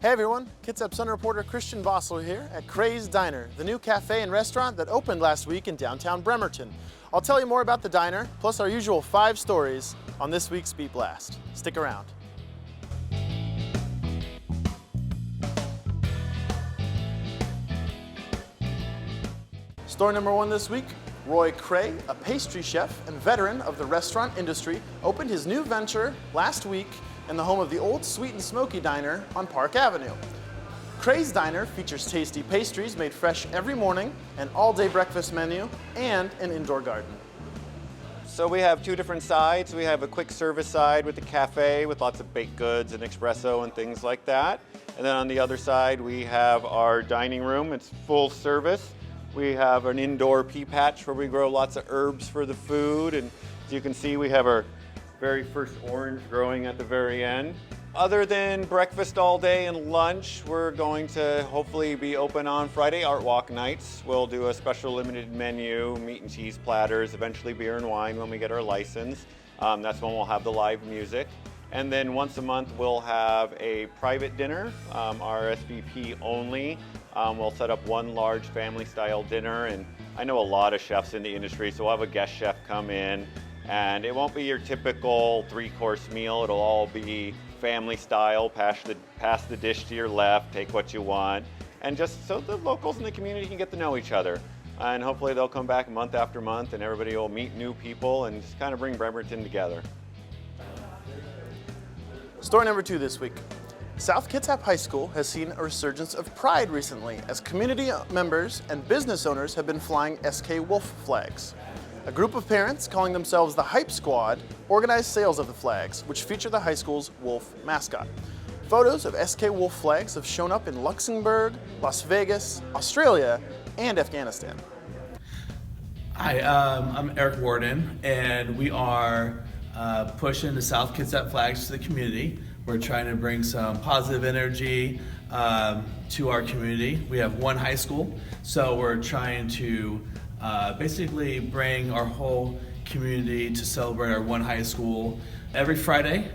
Hey everyone, Kitsap Sun reporter Christian Vosler here at Cray's Diner, the new cafe and restaurant that opened last week in downtown Bremerton. I'll tell you more about the diner, plus our usual 5 stories on this week's Beat Blast. Stick around. Story number 1 this week, Roy Cray, a pastry chef and veteran of the restaurant industry, opened his new venture last week in the home of the old Sweet and Smoky Diner on Park Avenue. Cray's Diner features tasty pastries made fresh every morning, an all-day breakfast menu, and an indoor garden. So we have 2 different sides. We have a quick service side with the cafe with lots of baked goods and espresso and things like that. And then on the other side we have our dining room. It's full service. We have an indoor pea patch where we grow lots of herbs for the food. And as you can see, we have our very first orange growing at the very end. Other than breakfast all day and lunch, we're going to hopefully be open on Friday Art Walk nights. We'll do a special limited menu, meat and cheese platters, eventually beer and wine when we get our license. That's when we'll have the live music. And then once a month we'll have a private dinner, RSVP only. We'll set up one large family style dinner, and I know a lot of chefs in the industry, so we'll have a guest chef come in. And it won't be your typical 3-course meal. It'll all be family style, pass the dish to your left, take what you want, and just so the locals in the community can get to know each other. And hopefully they'll come back month after month and everybody will meet new people and just kind of bring Bremerton together. Story number 2 this week. South Kitsap High School has seen a resurgence of pride recently as community members and business owners have been flying SK Wolf flags. A group of parents, calling themselves the Hype Squad, organized sales of the flags, which feature the high school's wolf mascot. Photos of SK Wolf flags have shown up in Luxembourg, Las Vegas, Australia, and Afghanistan. Hi, I'm Eric Warden, and we are pushing the South Kitsap flags to the community. We're trying to bring some positive energy to our community. We have one high school, so we're trying to basically bring our whole community to celebrate our one high school. Every Friday,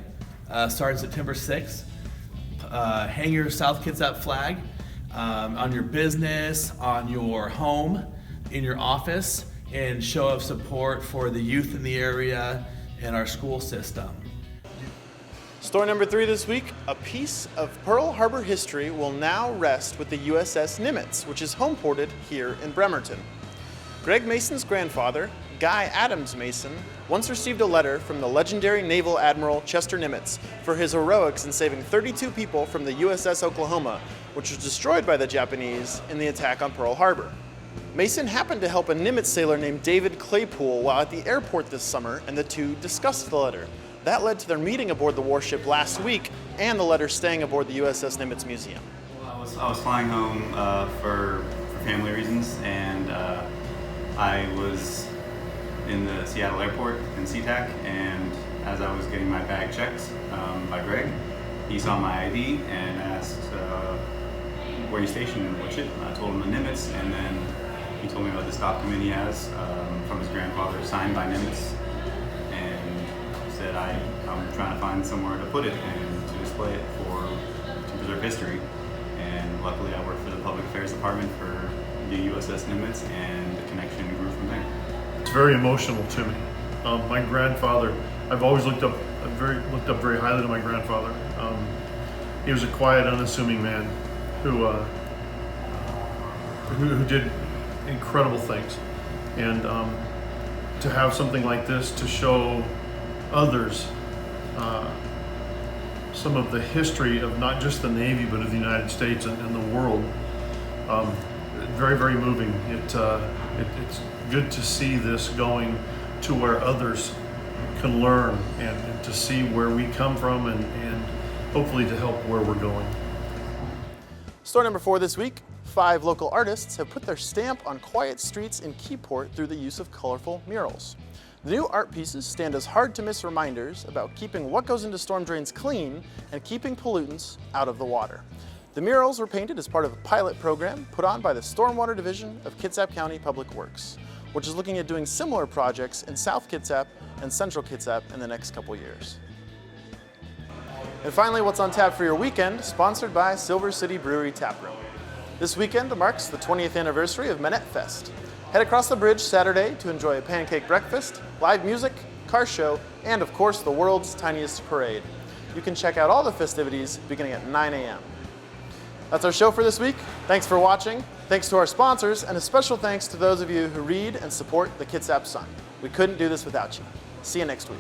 starting September 6th, hang your South Kitsap flag on your business, on your home, in your office, and show of support for the youth in the area and our school system. Story number 3 this week, a piece of Pearl Harbor history will now rest with the USS Nimitz, which is home ported here in Bremerton. Greg Mason's grandfather, Guy Adams Mason, once received a letter from the legendary naval admiral Chester Nimitz for his heroics in saving 32 people from the USS Oklahoma, which was destroyed by the Japanese in the attack on Pearl Harbor. Mason happened to help a Nimitz sailor named David Claypool while at the airport this summer, and the two discussed the letter. That led to their meeting aboard the warship last week and the letter staying aboard the USS Nimitz Museum. Well, I was flying home for family reasons, and I was in the Seattle airport in SeaTac, and as I was getting my bag checked by Greg, he saw my ID and asked where you stationed and what ship. I told him the Nimitz, and then he told me about this document he has from his grandfather, signed by Nimitz, and said I'm trying to find somewhere to put it and to display it to preserve history. And luckily I work for the Public Affairs Department for the USS Nimitz, and the connection grew from there. It's very emotional to me. My grandfather, I've always looked up very highly to my grandfather. He was a quiet, unassuming man who did incredible things, and to have something like this to show others some of the history of not just the Navy but of the United States and the world. Very, very moving. It's good to see this going to where others can learn and to see where we come from and hopefully to help where we're going. Story number 4 this week, 5 local artists have put their stamp on quiet streets in Keyport through the use of colorful murals. The new art pieces stand as hard-to-miss reminders about keeping what goes into storm drains clean and keeping pollutants out of the water. The murals were painted as part of a pilot program put on by the Stormwater Division of Kitsap County Public Works, which is looking at doing similar projects in South Kitsap and Central Kitsap in the next couple years. And finally, what's on tap for your weekend, sponsored by Silver City Brewery Tap Room. This weekend marks the 20th anniversary of Manette Fest. Head across the bridge Saturday to enjoy a pancake breakfast, live music, car show, and of course the world's tiniest parade. You can check out all the festivities beginning at 9 a.m. That's our show for this week. Thanks for watching. Thanks to our sponsors, and a special thanks to those of you who read and support the Kitsap Sun. We couldn't do this without you. See you next week.